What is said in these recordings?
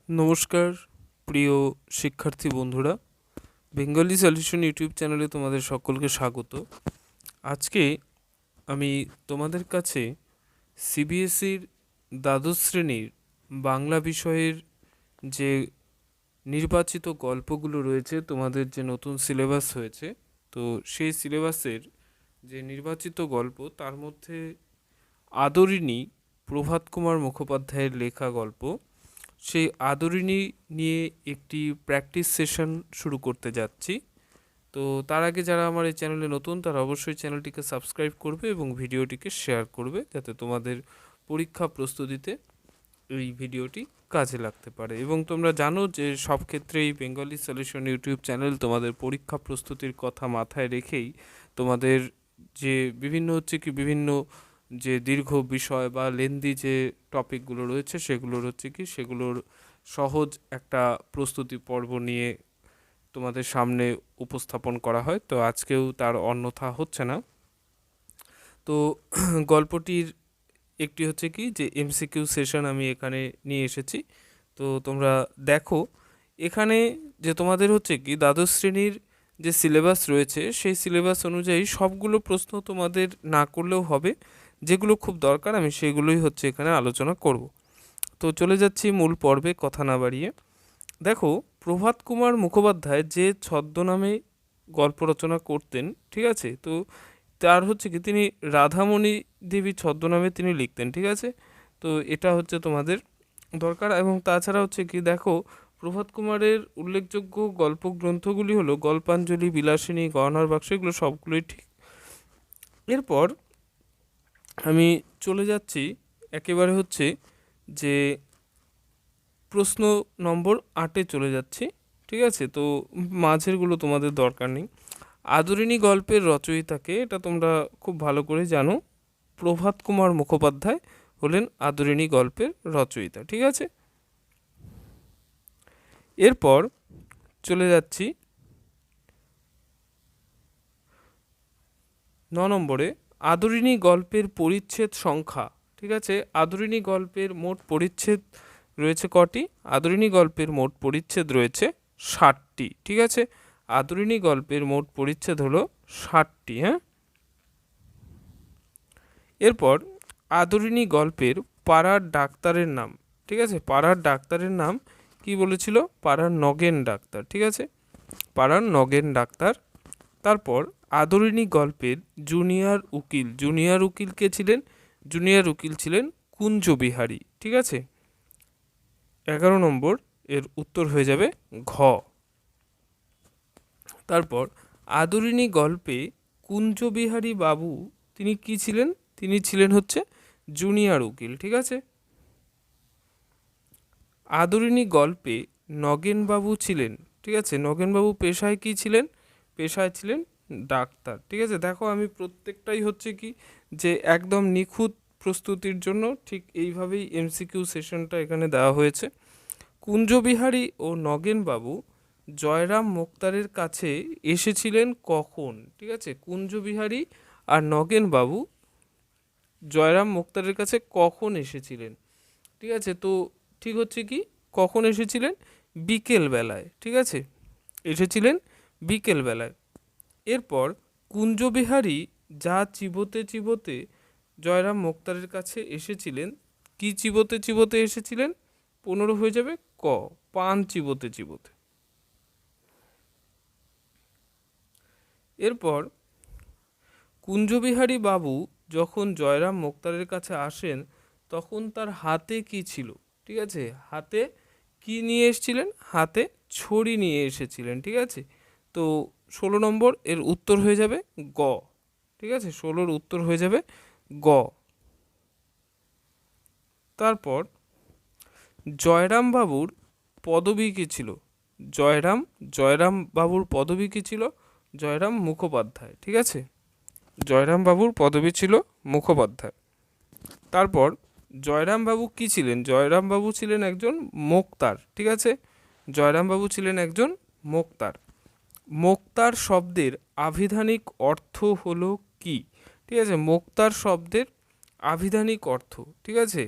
নমস্কার প্রিয় শিক্ষার্থী বন্ধুরা, বেঙ্গলি সলিউশন ইউটিউব চ্যানেলে তোমাদের সকলকে স্বাগত। আজকে আমি তোমাদের কাছে সিবিএসইর দ্বাদশ শ্রেণীর বাংলা বিষয়ের যে নির্বাচিত গল্পগুলো রয়েছে, তোমাদের যে নতুন সিলেবাস হয়েছে, তো সেই সিলেবাসের যে নির্বাচিত গল্প তার মধ্যে আদরিণী প্রভাত কুমার মুখোপাধ্যায়ের লেখা গল্প, সেই আদরিণী নিয়ে একটি প্র্যাকটিস সেশন শুরু করতে যাচ্ছি। তো তার আগে যারা আমার এই চ্যানেলে নতুন তারা অবশ্যই চ্যানেলটিকে সাবস্ক্রাইব করবে এবং ভিডিওটিকে শেয়ার করবে, যাতে তোমাদের পরীক্ষা প্রস্তুতিতে এই ভিডিওটি কাজে লাগতে পারে। এবং তোমরা জানো যে সব ক্ষেত্রেই বেঙ্গলি সলিউশন ইউটিউব চ্যানেল তোমাদের পরীক্ষা প্রস্তুতির কথা মাথায় রেখেই তোমাদের যে বিভিন্ন যে দীর্ঘ বিষয় বা লেন্দি যে টপিকগুলো রয়েছে সেগুলোর সহজ একটা প্রস্তুতি পর্ব নিয়ে তোমাদের সামনে উপস্থাপন করা হয়। তো আজকেও তার অন্যথা হচ্ছে না। তো গল্পটির একটি হচ্ছে কি যে এমসিকিউ সেশন আমি এখানে নিয়ে এসেছি। তো তোমরা দেখো, এখানে যে তোমাদের হচ্ছে কি দ্বাদশ শ্রেণীর যে সিলেবাস রয়েছে সেই সিলেবাস অনুযায়ী সবগুলো প্রশ্ন তোমাদের না করলেও হবে, যেগুলো খুব দরকার আমি সেগুলোই হচ্ছে এখানে আলোচনা করব। তো চলে যাচ্ছি মূল পর্বে কথা না বাড়িয়ে। দেখো, প্রভাত কুমার মুখোপাধ্যায় যে ছদ্মনামে গল্প রচনা করতেন, ঠিক আছে, তো তার হচ্ছে কি তিনি রাধামণি দেবী ছদ্মনামে তিনি লিখতেন, ঠিক আছে। তো এটা হচ্ছে তোমাদের দরকার। এবং তাছাড়া হচ্ছে কি দেখো, প্রভাত কুমারের উল্লেখযোগ্য গল্প গ্রন্থগুলি হলো গল্পাঞ্জলি, বিলাসিনী, গহনার বাক্স, এগুলো সবগুলোই ঠিক। এরপর আমি চলে যাচ্ছি একেবারে হচ্ছে যে প্রশ্ন নম্বর 8-এ চলে যাচ্ছি, ঠিক আছে। তো মাঝেরগুলো তোমাদের দরকার নেই। আদরিণী গল্পের রচয়িতাকে, এটা তোমরা খুব ভালো করে জানো, প্রভাত কুমার মুখোপাধ্যায় হলেন আদরিণী গল্পের রচয়িতা, ঠিক আছে। এরপর চলে যাচ্ছি 9 নম্বরে, আদরিণী গল্পের পরিচ্ছেদ সংখ্যা, ঠিক আছে। আদরিণী গল্পের মোট পরিচ্ছেদ রয়েছে কটি? আদরিণী গল্পের মোট পরিচ্ছেদ রয়েছে 60টি, ঠিক আছে। আদরিণী গল্পের মোট পরিচ্ছেদ হলো 60টি। হ্যাঁ, এরপর আদরিণী গল্পের পাড়ার ডাক্তারের নাম, ঠিক আছে। পাড়ার ডাক্তারের নাম কি বলেছিল? পাড়ার নগেন ডাক্তার, ঠিক আছে, পাড়ার নগেন ডাক্তার। তারপর আদরিণী গল্পের জুনিয়র উকিল কে ছিলেন? জুনিয়র উকিল ছিলেন কুঞ্জবিহারী, ঠিক আছে। 11 নম্বর এর উত্তর হয়ে যাবে ঘ। তারপর আদরিণী গল্পে কুঞ্জবিহারী বাবু তিনি কি ছিলেন? তিনি ছিলেন হচ্ছে জুনিয়র উকিল, ঠিক আছে। আদরিণী গল্পে নগেনবাবু ছিলেন, ঠিক আছে, নগেনবাবু পেশায় কি ছিলেন? পেশায় ছিলেন ডাক্তার, ঠিক আছে। দেখো, আমি প্রত্যেকটাই হচ্ছে কি যে একদম নিখুঁত প্রস্তুতির জন্য ঠিক এইভাবেই এমসিকিউ সেশনটা এখানে দেওয়া হয়েছে। কুঞ্জবিহারী ও নগেনবাবু জয়রাম মোক্তারের কাছে এসেছিলেন কখন? ঠিক আছে, কুঞ্জবিহারী আর নগেনবাবু জয়রাম মোক্তারের কাছে কখন এসেছিলেন? ঠিক আছে, তো ঠিক হচ্ছে কি কখন এসেছিলেন? বিকেল বেলায়, ঠিক আছে, এসেছিলেন বিকেল বেলায়। এরপর কুঞ্জবিহারী যা চিবোতে চিবোতে জয়রাম মোক্তারের কাছে এসেছিলেন, কি চিবোতে চিবোতে এসেছিলেন? 15 হয়ে যাবে ক, পান চিবোতে চিবোতে। এরপর কুঞ্জবিহারী বাবু যখন জয়রাম মোক্তারের কাছে আসেন তখন তার হাতে কি ছিল? ঠিক আছে, হাতে কি নিয়ে এসেছিলেন? হাতে ছড়ি নিয়ে এসেছিলেন, ঠিক আছে। তো 16 নম্বর এর উত্তর হয়ে যাবে গ, ঠিক আছে, 16-র উত্তর হয়ে যাবে গ। তারপর জয়রাম বাবুর পদবী কী ছিল? জয়রাম বাবুর পদবী কী ছিল? জয়রাম মুখোপাধ্যায়, ঠিক আছে, জয়রাম বাবুর পদবী ছিল মুখোপাধ্যায়। তারপর জয়রাম বাবু কী ছিলেন? জয়রাম বাবু ছিলেন একজন মোক্তার, ঠিক আছে, জয়রাম বাবু ছিলেন একজন মোক্তার। মোক্তার শব্দের আভিধানিক অর্থ হলো কি? ঠিক আছে, মোক্তার শব্দের আভিধানিক অর্থ, ঠিক আছে,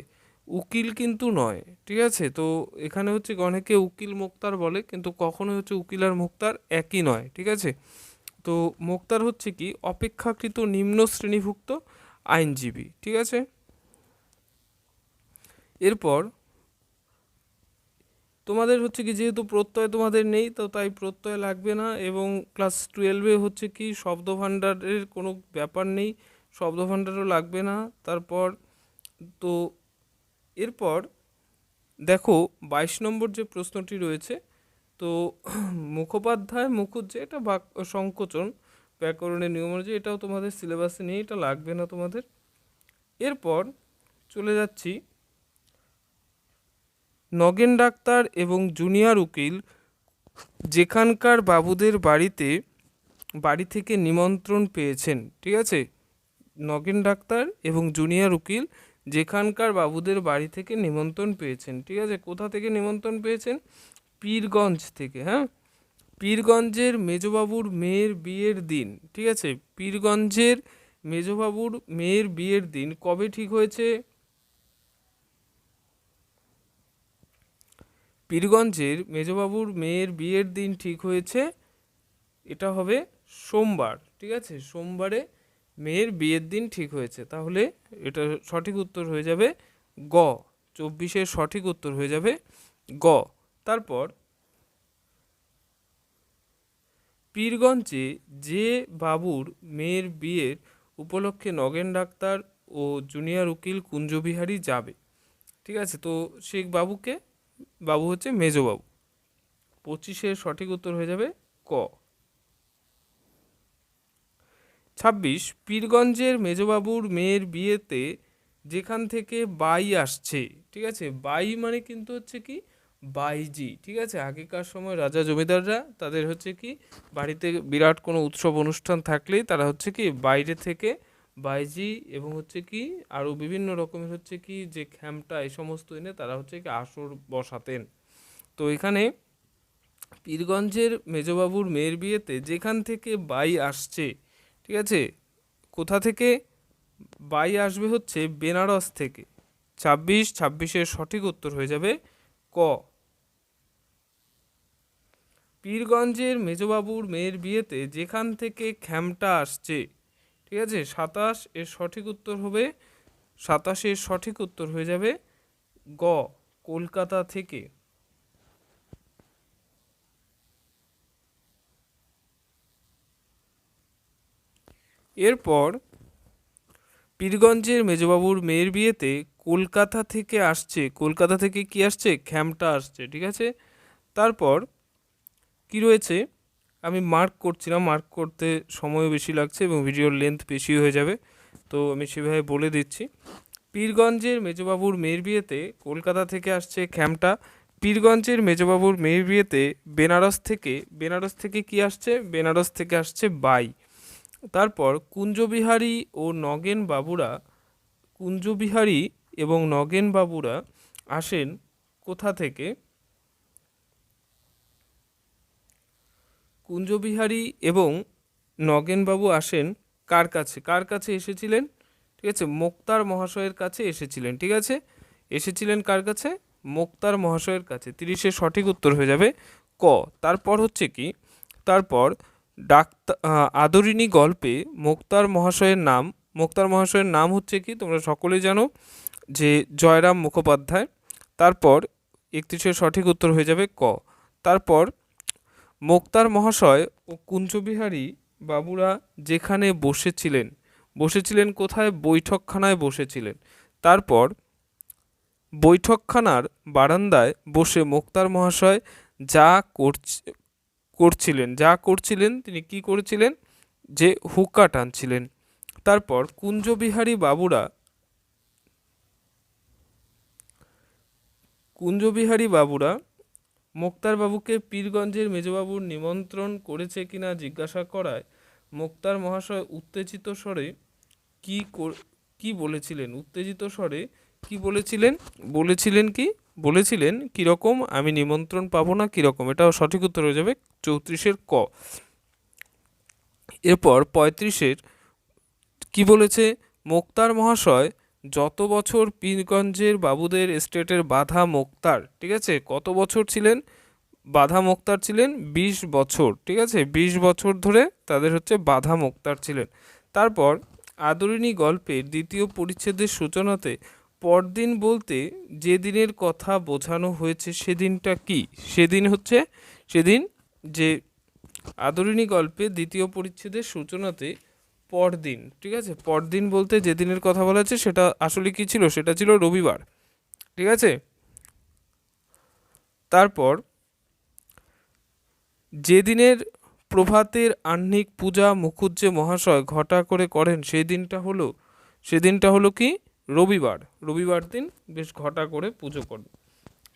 উকিল কিন্তু নয়, ঠিক আছে। তো এখানে হচ্ছে অনেকে উকিল মোক্তার বলে, কিন্তু কখনোই হচ্ছে উকিল আর মোক্তার একই নয়, ঠিক আছে। তো মোক্তার হচ্ছে কি অপেক্ষাকৃত নিম্ন শ্রেণীভুক্ত আইনজীবী, ঠিক আছে। এরপর তোমাদের হচ্ছে কি যেহেতু প্রত্যয় তোমাদের নেই, তো তাই প্রত্যয় লাগবে না, এবং ক্লাস 12-এ হচ্ছে কি শব্দভাণ্ডারের কোনো ব্যাপার নেই, শব্দভাণ্ডারও লাগবে না। তারপর তো এরপর দেখো 22 নম্বর যে প্রশ্নটি রয়েছে, তো মুখোপাধ্যায় মুখুজ্জে, এটা সংকোচন ব্যাকরণের নিয়ম অনুযায়ী, এটাও তোমাদের সিলেবাসে নেই, এটা লাগবে না তোমাদের। এরপর চলে যাচ্ছি নগেন ডাক্তার এবং জুনিয়র উকিল যেখানকার বাবুদের বাড়ি থেকে নিমন্ত্রণ পেয়েছেন, ঠিক আছে। নগেন ডাক্তার এবং জুনিয়র উকিল যেখানকার বাবুদের বাড়ি থেকে নিমন্ত্রণ পেয়েছেন, ঠিক আছে। কোথা থেকে নিমন্ত্রণ পেয়েছেন? পীরগঞ্জ থেকে, হ্যাঁ। পীরগঞ্জের মেজবাবুর মেয়ের বিয়ের দিন, ঠিক আছে। পীরগঞ্জের মেজবাবুর মেয়ের বিয়ের দিন কবে ঠিক হয়েছে? পীরগঞ্জের মেজবাবুর মেয়ের বিয়ের দিন ঠিক হয়েছে, এটা হবে সোমবার, ঠিক আছে। সোমবারে মেয়ের বিয়ের দিন ঠিক হয়েছে, তাহলে এটা সঠিক উত্তর হয়ে যাবে গ। 24-এর সঠিক উত্তর হয়ে যাবে গ। তারপর পীরগঞ্জে যে বাবুর মেয়ের বিয়ের উপলক্ষে নগেন ডাক্তার ও জুনিয়র উকিল কুঞ্জবিহারী যাবে, ঠিক আছে। তো সেই বাবুকে, বাবু হচ্ছে মেজবাবু। 25-এর সঠিক উত্তর হয়ে যাবে ক। 26 পীরগঞ্জের মেজবাবুর মেয়ের বিয়েতে যেখান থেকে বাই আসছে, ঠিক আছে। বাই মানে কিন্তু হচ্ছে কি বাইজি, ঠিক আছে। আগেকার সময় রাজা জমিদাররা তাদের হচ্ছে কি বাড়িতে বিরাট কোনো উৎসব অনুষ্ঠান থাকলেই তারা হচ্ছে কি বাইরে থেকে বাইজি এবং হচ্ছে কি আরও বিভিন্ন রকমের হচ্ছে কি যে খ্যামটা এই সমস্ত এনে তারা হচ্ছে কি আসর বসাতেন। তো এখানে পীরগঞ্জের মেজবাবুর মেয়ের বিয়েতে যেখান থেকে বাই আসছে, ঠিক আছে। কোথা থেকে বাই আসবে? হচ্ছে বেনারস থেকে। 26-এর সঠিক উত্তর হয়ে যাবে ক। পীরগঞ্জের মেজবাবুর মেয়ের বিয়েতে যেখান থেকে খ্যামটা আসছে, ঠিক আছে। 27-এর সঠিক উত্তর হবে, 27-এর সঠিক উত্তর হয়ে যাবে গ, কলকাতা থেকে। এরপর পীরগঞ্জের মেজবাবুর মেয়ের বিয়েতে কলকাতা থেকে আসছে, কলকাতা থেকে কি আসছে? খ্যামটা আসছে, ঠিক আছে। তারপর কি রয়েছে আমি মার্ক করছি না, মার্ক করতে সময়ও বেশি লাগছে এবং ভিডিওর লেন্থ বেশি হয়ে যাবে, তো আমি সেভাবে বলে দিচ্ছি। পীরগঞ্জের মেজবাবুর মেয়ের বিয়েতে কলকাতা থেকে আসছে খ্যামটা। পীরগঞ্জের মেজবাবুর মেয়ের বিয়েতে বেনারস থেকে কি আসছে? বেনারস থেকে আসছে বাই। তারপর কুঞ্জবিহারী ও নগেন বাবুরা, কুঞ্জবিহারী এবং নগেন বাবুরা আসেন কোথা থেকে? কুঞ্জবিহারী এবং নগেনবাবু আসেন কার কাছে? কার কাছে এসেছিলেন? ঠিক আছে, মোক্তার মহাশয়ের কাছে এসেছিলেন, ঠিক আছে। এসেছিলেন কার কাছে? মোক্তার মহাশয়ের কাছে। 30-এর সঠিক উত্তর হয়ে যাবে ক। তারপর হচ্ছে কি, তারপর ডাক্তার আদরিণী গল্পে মোক্তার মহাশয়ের নাম হচ্ছে কি তোমরা সকলেই জানো, যে জয়রাম মুখোপাধ্যায়। তারপর 31-এর সঠিক উত্তর হয়ে যাবে ক। তারপর মোক্তার মহাশয় ও কুঞ্জবিহারী বাবুরা যেখানে বসেছিলেন কোথায়? বৈঠকখানায় বসেছিলেন। তারপর বৈঠকখানার বারান্দায় বসে মোক্তার মহাশয় যা করছিলেন তিনি কি করেছিলেন? যে হুক্কা টানছিলেন। তারপর কুঞ্জবিহারী বাবুরা মোক্তার বাবুকে পীরগঞ্জের মেজবাবুর নিমন্ত্রণ করেছে কিনা জিজ্ঞাসা করায় মোক্তার মহাশয় উত্তেজিত স্বরে কি বলেছিলেন? উত্তেজিত স্বরে কি বলেছিলেন? বলেছিলেন কিরকম? আমি নিমন্ত্রণ পাবো না কিরকম? এটাও সঠিক উত্তর হয়ে যাবে 34-এর ক। এরপর 35-এর কি বলেছে? মোক্তার মহাশয় যত বছর পীরগঞ্জের বাবুদের এস্টেটের বাধা মোক্তার, ঠিক আছে, কত বছর ছিলেন বাধা মোক্তার ছিলেন? 20 বছর, ঠিক আছে, 20 বছর ধরে তাদের হচ্ছে বাধা মোক্তার ছিলেন। তারপর আদরিণী গল্পের দ্বিতীয় পরিচ্ছেদের সূচনাতে পরদিন বলতে যে দিনের কথা বোঝানো হয়েছে সেদিনটা কি? সেদিন হচ্ছে সেদিন যে আদরিণী গল্পের দ্বিতীয় পরিচ্ছেদের সূচনাতে পরদিন, ঠিক আছে, পরদিন বলতে যে দিনের কথা বলা হচ্ছে সেটা আসলে কি ছিল? সেটা ছিল রবিবার, ঠিক আছে। তারপর যেদিনের প্রভাতের আহ্নিক পূজা মুখুজ্জে মহাশয় ঘটা করে করেন সেদিনটা হলো কি? রবিবার। রবিবার দিন বেশ ঘটা করে পুজো করেন।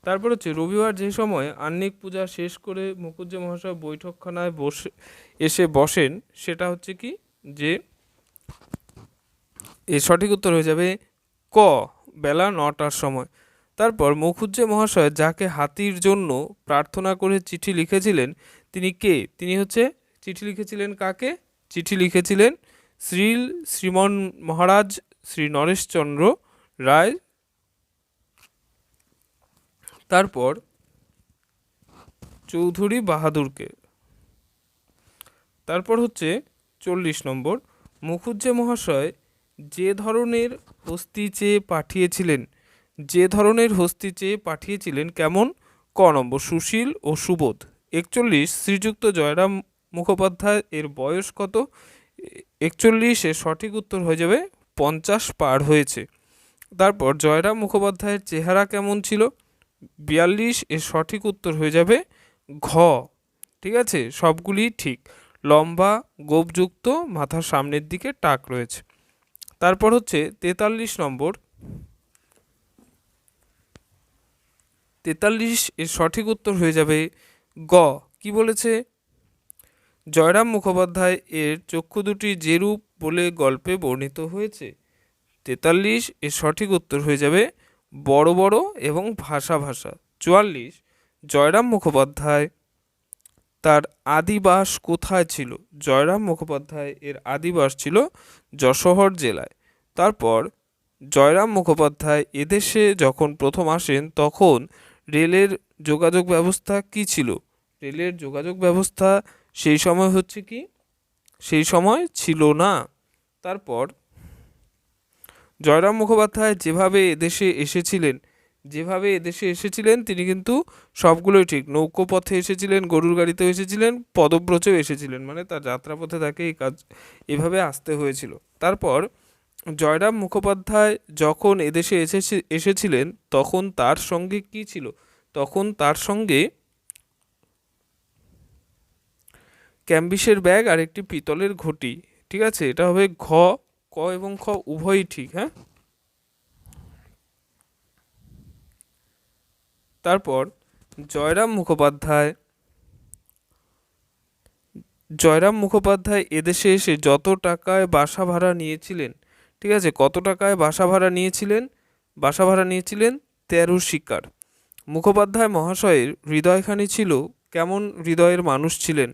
তারপর হচ্ছে রবিবার যে সময় আহ্নিক পূজা শেষ করে মুখুজ্জে মহাশয় বৈঠকখানায় এসে বসেন, সেটা হচ্ছে কি? যে এর সঠিক উত্তর হয়ে যাবে ক, বেলা 9টার সময়। তারপর মুখুজ্জে মহাশয় যাকে হাতির জন্য প্রার্থনা করে চিঠি লিখেছিলেন তিনি কে? তিনি হচ্ছে চিঠি লিখেছিলেন কাকে? চিঠি লিখেছিলেন শ্রীমন মহারাজ শ্রী নরেশচন্দ্র রায়। তারপর চৌধুরী বাহাদুরকে। তারপর হচ্ছে 40 নম্বর, মুখুজ্জে মহাশয় যে ধরনের হস্তি চেয়ে পাঠিয়েছিলেন কেমন? ক নম্বর, সুশীল ও সুবোধ। 41, শ্রীযুক্ত জয়রাম মুখোপাধ্যায় এর বয়স কত? 41 এর সঠিক উত্তর হয়ে যাবে 50 পার হয়েছে। তারপর জয়রাম মুখোপাধ্যায়ের চেহারা কেমন ছিল? 42 এর সঠিক উত্তর হয়ে যাবে ঘ, ঠিক আছে, সবগুলি ঠিক। লম্বা, গোঁফযুক্ত, মাথার সামনের দিকে টাক রয়েছে। তারপর হচ্ছে 43 নম্বর, 43 এর সঠিক উত্তর হয়ে যাবে গ। কি বলেছে? জয়রাম মুখোপাধ্যায় এর চক্ষু দুটি যেরূপ বলে গল্পে বর্ণিত হয়েছে। 43 এর সঠিক উত্তর হয়ে যাবে বড় বড় এবং ভাষা ভাষা। 44, জয়রাম মুখোপাধ্যায় তার আদিবাস কোথায় ছিল? জয়রাম মুখোপাধ্যায় এর আদিবাস ছিল যশোহর জেলায়। তারপর জয়রাম মুখোপাধ্যায় এদেশে যখন প্রথম আসেন তখন রেলের যোগাযোগ ব্যবস্থা কি ছিল? রেলের যোগাযোগ ব্যবস্থা সেই সময় হচ্ছে কি? সেই সময় ছিল না। তারপর জয়রাম মুখোপাধ্যায় যেভাবে এদেশে এসেছিলেন তিনি কিন্তু সবগুলোই ঠিক। নৌকোপথে এসেছিলেন, গরুর গাড়িতেও এসেছিলেন, পদব্রজেও এসেছিলেন, মানে তার যাত্রাপথে তাকে এই কাজ এভাবে আসতে হয়েছিল। তারপর জয়রাম মুখোপাধ্যায় যখন এদেশে এসেছিলেন তখন তার সঙ্গে কি ছিল? তখন তার সঙ্গে ক্যাম্বিসের ব্যাগ আর একটি পিতলের ঘটি, ঠিক আছে, এটা হবে ঘ। ক এবং খ উভয়ই ঠিক। হ্যাঁ, তারপর জয়রাম মুখোপাধ্যায় এদেশে এসে যত টাকায় বাসা ভাড়া নিয়েছিলেন, ঠিক আছে, কত টাকায় বাসা ভাড়া নিয়েছিলেন? বাসা ভাড়া নিয়েছিলেন 13 শিকার। মুখোপাধ্যায় মহাশয়ের হৃদয়খানি ছিল কেমন হৃদয়ের মানুষ ছিলেন?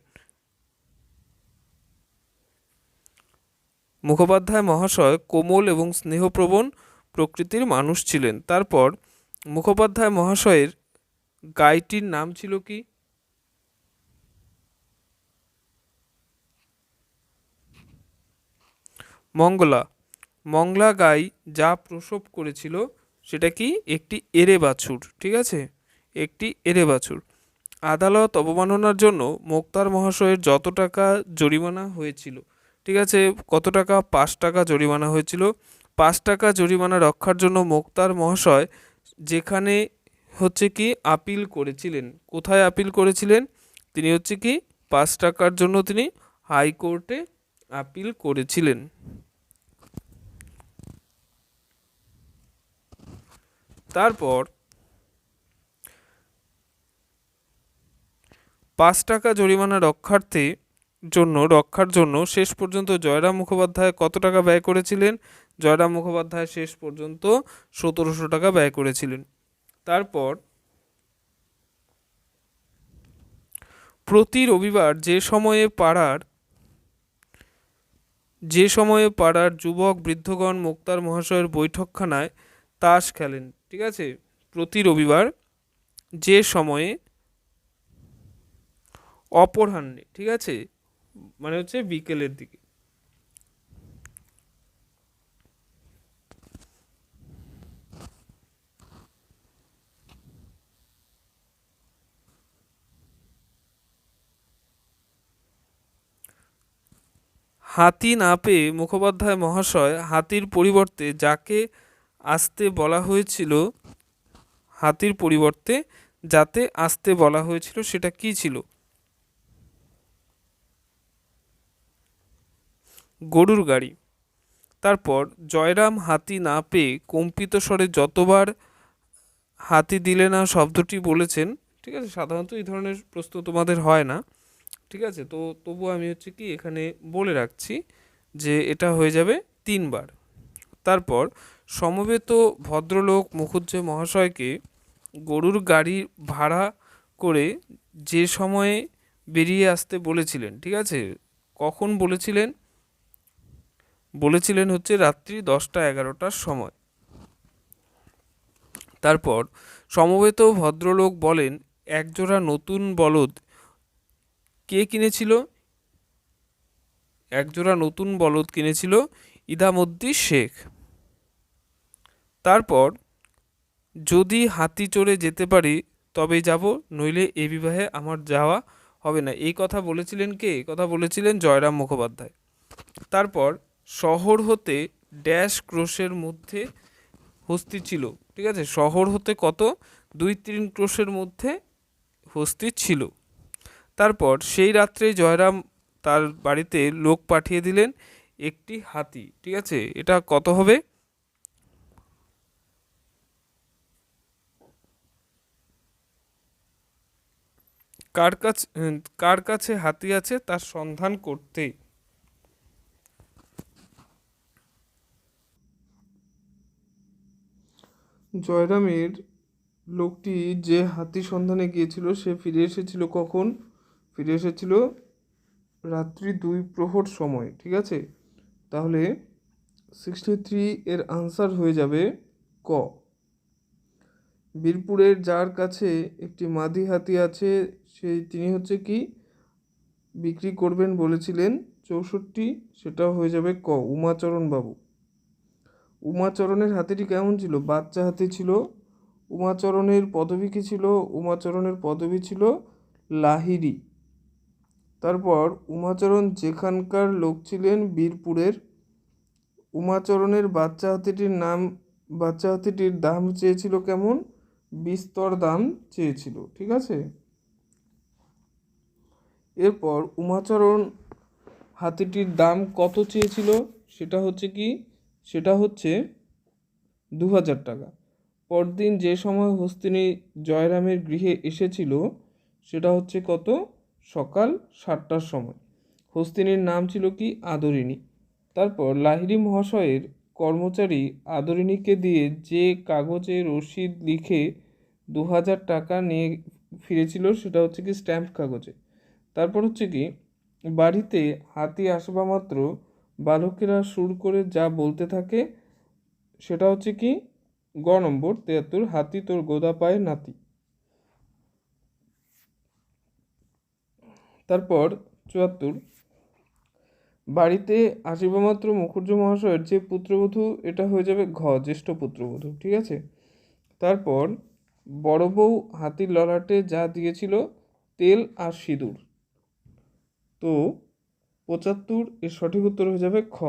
মুখোপাধ্যায় মহাশয় কোমল এবং স্নেহপ্রবণ প্রকৃতির মানুষ ছিলেন। তারপর মুখোপাধ্যায় মহাশয়ের গাইটির নাম ছিল কি? মঙ্গলা। মংলা গাই যা প্রসব করেছিল সেটা কি? একটি এরে বাছুর, ঠিক আছে, একটি এরে বাছুর। আদালত অবমাননার জন্য মোক্তার মহাশয়ের যত টাকা জরিমানা হয়েছিল, ঠিক আছে, কত টাকা? 5 টাকা জরিমানা হয়েছিল। 5 টাকা জরিমানা রক্ষার জন্য মোক্তার মহাশয় যেখানে হচ্ছে কি আপিল করেছিলেন, কোথায় আপিল করেছিলেন? তিনি হচ্ছে কি 5 টাকার জন্য তিনি হাইকোর্টে আপিল করেছিলেন। তারপর 5 টাকা জরিমানা রক্ষার জন্য শেষ পর্যন্ত জয়রাম মুখোপাধ্যায় কত টাকা ব্যয় করেছিলেন? জয়রাম মুখোপাধ্যায় শেষ পর্যন্ত 1700 টাকা ব্যয় করেছিলেন। তারপর প্রতি রবিবার যে সময়ে পাড়ার যে সময়ে পাড়ার যুবক বৃদ্ধগণ মোক্তার মহাশয়ের বৈঠকখানায় তাস খেলেন। ঠিক আছে, প্রতি রবিবার যে সময়ে অপরাহ্নে, ঠিক আছে, মানে হচ্ছে বিকেলের দিকে। হাতি না পেয়ে মুখোপাধ্যায় মহাশয় হাতির পরিবর্তে যাকে আসতে বলা হয়েছিল, হাতির পরিবর্তে যাতে আসতে বলা হয়েছিল সেটা কি ছিল? গরুর গাড়ি। তারপর জয়রাম হাতি না পেয়ে কম্পিত স্বরে যতবার হাতি দিলে না শব্দটি বলেছেন। ঠিক আছে, সাধারণত এই ধরনের প্রশ্ন তোমাদের হয় না। ঠিক আছে, তো তবু আমি হচ্ছে কি এখানে বলে রাখছি যে এটা হয়ে যাবে 3বার। তারপর সমবেত ভদ্রলোক মুখুজ্জে মহাশয়কে গরুর গাড়ি ভাড়া করে যে সময়ে বেরিয়ে আসতে বলেছিলেন। ঠিক আছে, কখন বলেছিলেন? বলেছিলেন হচ্ছে রাত্রি 10টা-11টার সময়। তারপর সমবেত ভদ্রলোক বলেন, একজোড়া নতুন বলদ কে কিনেছিল? একজোড়া নতুন বলদ কিনেছিল ইদামদ্দি শেখ। তারপর যদি হাতি চড়ে যেতে পারি তবে যাব, নইলে এ বিবাহে আমার যাওয়া হবে না। এই কথা বলেছিলেন কে? এই কথা বলেছিলেন জয়রাম মুখোপাধ্যায়। তারপর শহর হতে ড্যাশ ক্রোশের মধ্যে হস্তি ছিল। ঠিক আছে, শহর হতে কত? 2-3 ক্রোশের মধ্যে হস্তি ছিল। তারপর সেই রাত্রে জয়রাম তার বাড়িতে লোক পাঠিয়ে দিলেন একটি হাতি। ঠিক আছে, এটা কত হবে? কার কাছে হাতি আছে তার সন্ধান করতে। জয়রামের লোকটি যে হাতি সন্ধানে গিয়েছিল সে ফিরে এসেছিল কখন? ফিরে এসেছিল রাত্রি 2 প্রহর সময়। ঠিক আছে, তাহলে 63 এর আনসার হয়ে যাবে ক। বীরপুরের যার কাছে একটি মাদি হাতি আছে তিনি হচ্ছে কি বিক্রি করবেন বলেছিলেন 64, সেটাও হয়ে যাবে ক, উমাচরণ বাবু। উমাচরণের হাতিটি কেমন ছিল? বাচ্চা হাতি ছিল। উমাচরণের পদবী কী ছিল? উমাচরণের পদবী ছিল লাহিড়ী। তারপর উমাচরণ যেখানকার লোক ছিলেন বীরপুরের। উমাচরণের বাচ্চা হাতিটির দাম চেয়েছিল কেমন? বিস্তর দাম চেয়েছিল। ঠিক আছে, এরপর উমাচরণ হাতিটির দাম কত চেয়েছিল? সেটা হচ্ছে কি, সেটা হচ্ছে 2000 টাকা। পরদিন যে সময় হস্তিনী জয়রামের গৃহে এসেছিল সেটা হচ্ছে কত? সকাল 7টার সময়। হস্তিনীর নাম ছিল কি? আদরিণী। তারপর লাহিড়ী মহাশয়ের কর্মচারী আদরিণীকে দিয়ে যে কাগজে রসিদ লিখে 2000 টাকা নিয়ে ফিরেছিল সেটা হচ্ছে কি স্ট্যাম্প কাগজে। তারপর হচ্ছে কি বাড়িতে হাতি আসবা মাত্র বালকেরা সুর করে যা বলতে থাকে সেটা হচ্ছে কি গ নম্বর 73, হাতি তোর গোদা পায়ে নাতি। তারপর 74, বাড়িতে আসিবা মাত্র মুখুজ্জে মহাশয়ের যে পুত্রবধূ, এটা হয়ে যাবে ঘ, জ্যেষ্ঠ পুত্রবধূ। ঠিক আছে, তারপর বড় বউ হাতির ললাটে যা দিয়েছিল তেল আর সিঁদুর। তো 75 এর সঠিক উত্তর হয়ে যাবে খ।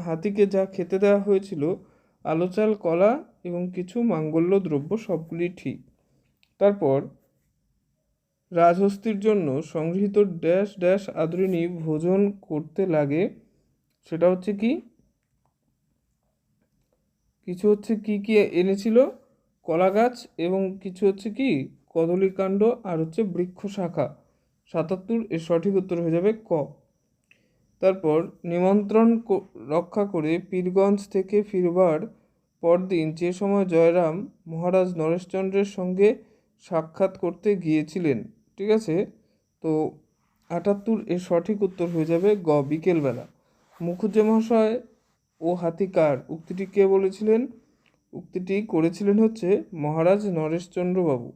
হাতিকে যা খেতে দেওয়া হয়েছিল আলো চাল কলা এবং কিছু মাঙ্গল্য দ্রব্য, সবগুলি ঠিক। তারপর রাজহস্তির জন্য সংগৃহীত ড্যাশ ড্যাশ আদরিণী ভোজন করতে লাগে, সেটা হচ্ছে কি কিছু হচ্ছে কি কি এনেছিল? কলা গাছ এবং কিছু হচ্ছে কি কদলীকাণ্ড আর হচ্ছে বৃক্ষ শাখা। 77 এর সঠিক উত্তর হয়ে যাবে ক। তারপর নিমন্ত্রণ রক্ষা করে পীরগঞ্জ থেকে ফিরবার পরদিন যে সময় জয়রাম মহারাজ নরেশচন্দ্রের সঙ্গে সাক্ষাৎ করতে গিয়েছিলেন। ঠিক আছে, তো 78 এর সঠিক উত্তর হয়ে যাবে গ বিকেলবেলা। মুখুজ্জে মহাশয় ও হাতি কার উক্তিটি কে বলেছিলেন? উক্তিটি করেছিলেন হচ্ছে মহারাজ নরেশচন্দ্র বাবু।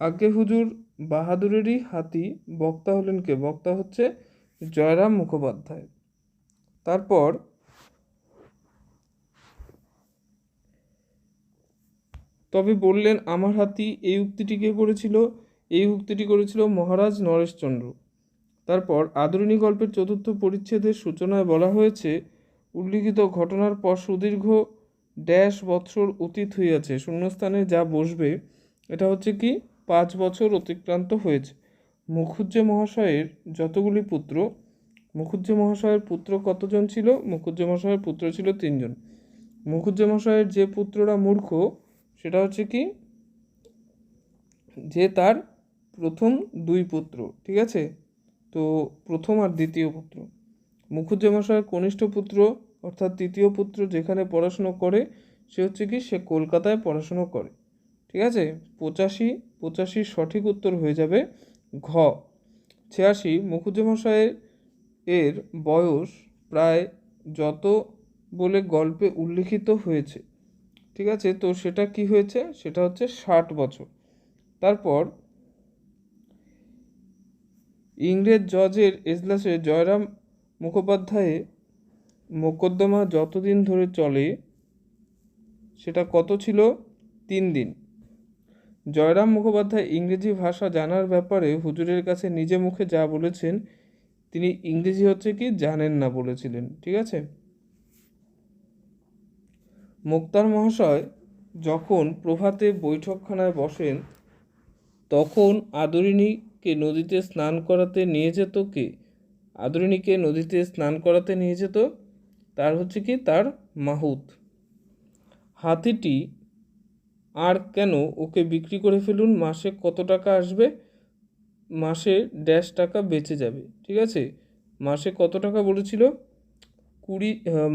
আজ্ঞে হুজুর বাহাদুরেরই হাতি বক্তা হলেন কে? বক্তা হচ্ছে জয়রাম মুখোপাধ্যায়। তারপর তবে বললেন আমার হাতি, এই উক্তিটি কে করেছিল? এই উক্তিটি করেছিল মহারাজ নরেশচন্দ্র। তারপর আদরিণী গল্পের 4র্থ পরিচ্ছেদের সূচনায় বলা হয়েছে উল্লিখিত ঘটনার পর সুদীর্ঘ ড্যাশ বৎসর অতীত হইয়াছে। শূন্যস্থানে যা বসবে এটা হচ্ছে কি 5 বছর অতিক্রান্ত হয়েছে। মুখুজ্জে মহাশয়ের যতগুলি পুত্র, মুখুজ্জে মহাশয়ের পুত্র কতজন ছিল? মুখুজ্জে মহাশয়ের পুত্র ছিল 3 জন। মুখুজ্জে মহাশয়ের যে পুত্ররা মূর্খ সেটা হচ্ছে কি যে তার প্রথম 2 পুত্র, ঠিক আছে? তো প্রথম আর দ্বিতীয় পুত্র। মুখুজ্জে মহাশয়ের কনিষ্ঠ পুত্র অর্থাৎ তৃতীয় পুত্র যেখানে পড়াশুনো করে সে হচ্ছে কি সে কলকাতায় পড়াশুনো করে, ঠিক আছে? 85 সঠিক উত্তর হয়ে যাবে ঘ। 86 মুখুজ্জে মহাশয়ের এর বয়স প্রায় যত বলে গল্পে উল্লিখিত হয়েছে, ঠিক আছে? তো সেটা কি হয়েছে? সেটা হচ্ছে 60 বছর। তারপর ইংরেজ জজের এজলাসে জয়রাম মুখোপাধ্যায়ের মোকদ্দমা যতদিন ধরে চলে সেটা কত ছিল? 3 দিন। জয়রাম মুখোপাধ্যায় ইংরেজি ভাষা জানার ব্যাপারে হুজুরের কাছে নিজে মুখে যা বলেছেন তিনি ইংরেজি হচ্ছে কি জানেন না বলেছিলেন, ঠিক আছে? মোক্তার মহাশয় যখন প্রভাতে বৈঠকখানায় বসেন তখন আদরিণীকে নদীতে স্নান করাতে নিয়ে যেত কে? আদরিণীকে নদীতে স্নান করাতে নিয়ে যেত তার হচ্ছে কি তার মাহুত। হাতিটি আর কেন ওকে বিক্রি করে ফেলুন, মাসে কত টাকা আসবে? মাসে ড্যাশ টাকা বেঁচে যাবে, ঠিক আছে? মাসে কত টাকা বলেছিল?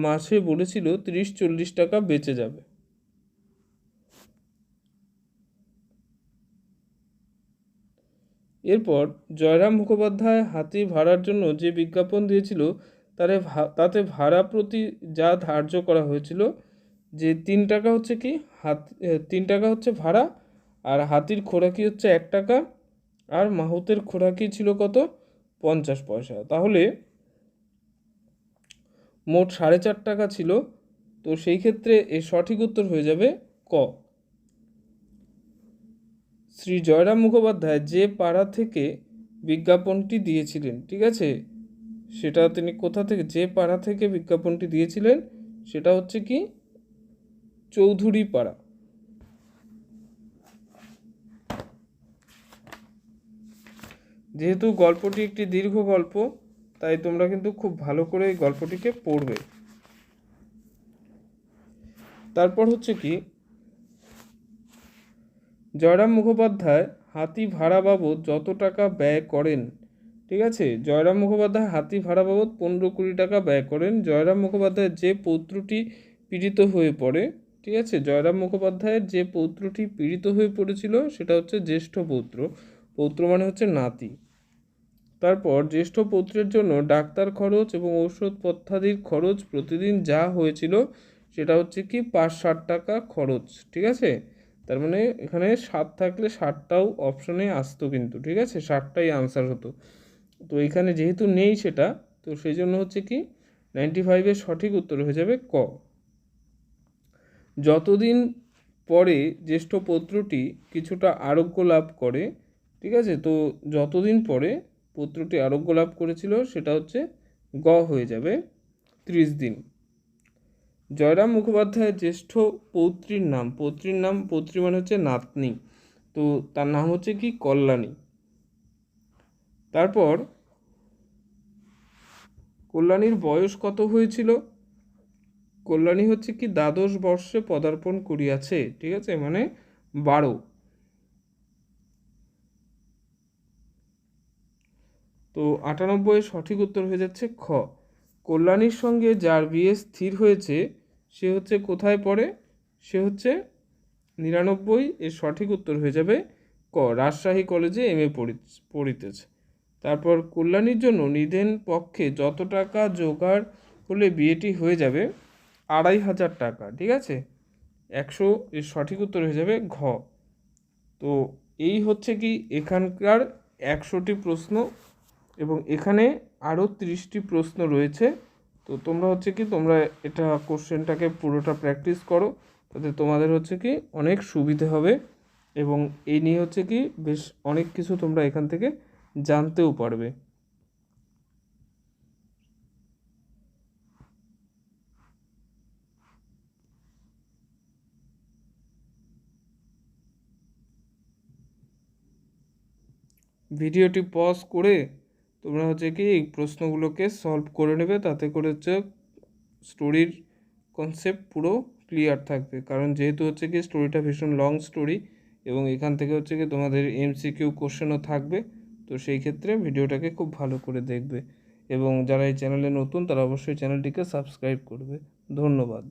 মাসে বলেছিল 30-40 টাকা বেঁচে যাবে। এরপর জয়রাম মুখোপাধ্যায় হাতি ভাড়ার জন্য যে বিজ্ঞাপন দিয়েছিল তাতে ভাড়া প্রতি যা ধার্য করা হয়েছিল যে 3 টাকা হচ্ছে কি 3 টাকা হচ্ছে ভাড়া, আর হাতির খোরাকি হচ্ছে 1 টাকা, আর মাহুতের খোরাকি ছিল কত? 50 পয়সা। তাহলে মোট 4.5 টাকা ছিল। তো সেই ক্ষেত্রে এর সঠিক উত্তর হয়ে যাবে ক। শ্রী জয়রাম মুখোপাধ্যায় যে পাড়া থেকে বিজ্ঞাপনটি দিয়েছিলেন, ঠিক আছে? সেটা তিনি কোথা থেকে, যে পাড়া থেকে বিজ্ঞাপনটি দিয়েছিলেন সেটা হচ্ছে কি চৌধুরী পাড়া। যেহেতু গল্পটি একটি দীর্ঘ গল্প তাই তোমরা কিন্তু খুব ভালো করে এই গল্পটিকে পড়বে। তারপর হচ্ছে কি জয়রাম মুখোপাধ্যায় হাতি ভাড়া বাবদ যত টাকা ব্যয় করেন, ঠিক আছে? জয়রাম মুখোপাধ্যায় হাতি ভাড়া বাবদ 15-20 টাকা ব্যয় করেন। জয়রাম মুখোপাধ্যায়ের যে পৌত্রটি পীড়িত হয়ে পড়ে, ঠিক আছে? জয়রাম মুখোপাধ্যায়ের যে পৌত্রটি পীড়িত হয়ে পড়েছিল সেটা হচ্ছে জ্যেষ্ঠ পৌত্র। পৌত্র মানে হচ্ছে নাতি। তারপর জ্যেষ্ঠ পৌত্রের জন্য ডাক্তার খরচ এবং ঔষধপত্রাদির খরচ প্রতিদিন যা হয়েছিল সেটা হচ্ছে কি 5-60 টাকা খরচ, ঠিক আছে? তার মানে এখানে 7 থাকলে 7টাও অপশনে আসতো কিন্তু, ঠিক আছে? 7টাই আনসার হতো। তো এখানে যেহেতু নেই সেটা, তো সেই জন্য হচ্ছে কি 95 এর সঠিক উত্তর হয়ে যাবে ক। যতদিন পরে জ্যেষ্ঠ পৌত্রটি কিছুটা আরোগ্য লাভ করে, ঠিক আছে? তো যতদিন পরে পুত্রটি আরোগ্য লাভ করেছিল সেটা হচ্ছে গ হয়ে যাবে 30 দিন। জয়রাম মুখোপাধ্যায়ের জ্যেষ্ঠ পৌত্রীর নাম, পৌত্রী মানে হচ্ছে নাতনি, তো তার নাম হচ্ছে কি কল্যাণী। তারপর কল্যাণীর বয়স কত হয়েছিল? কল্যাণী হচ্ছে কি দ্বাদশ বর্ষে পদার্পণ করিয়াছে, ঠিক আছে? মানে 12। তো 98 সঠিক উত্তর হয়ে যাচ্ছে খ। কল্যাণীর সঙ্গে যার বিয়ে স্থির হয়েছে সে হচ্ছে কোথায় পড়ে? সে হচ্ছে 99 এর সঠিক উত্তর হয়ে যাবে ক, রাজশাহী কলেজে MA পড়িতেছে। তারপর কল্যাণীর জন্য নিদেন পক্ষে যত টাকা জোগাড় হলে বিয়েটি হয়ে যাবে 2,500 টাকা। ঠিক আছে, 100 এর সঠিক উত্তর হয়ে যাবে ঘ। তো এই হচ্ছে কি এখানকার 100টি প্রশ্ন, এবং এখানে আরও 30টি প্রশ্ন রয়েছে। তো তোমরা হচ্ছে কি তোমরা এটা কোশ্চেনটাকে পুরোটা প্র্যাকটিস করো, তাতে তোমাদের হচ্ছে কি অনেক সুবিধে হবে, এবং এই নিয়ে হচ্ছে কি বেশ অনেক কিছু তোমরা এখান থেকে জানতেও পারবে। ভিডিওটি পজ করে তোমরা হচ্ছে কি এই প্রশ্নগুলোকে সলভ করে নেবে, তাতে করে হচ্ছে স্টোরির কনসেপ্ট পুরো ক্লিয়ার থাকবে। কারণ যেহেতু হচ্ছে কি স্টোরিটা ভীষণ লং স্টোরি, এবং এখান থেকে হচ্ছে কি তোমাদের এমসিকিউ কোশ্চেনও থাকবে। তো সেই ক্ষেত্রে ভিডিওটাকে খুব ভালো করে দেখবে, এবং যারা এই চ্যানেলে নতুন তারা অবশ্যই চ্যানেলটিকে সাবস্ক্রাইব করবে। ধন্যবাদ।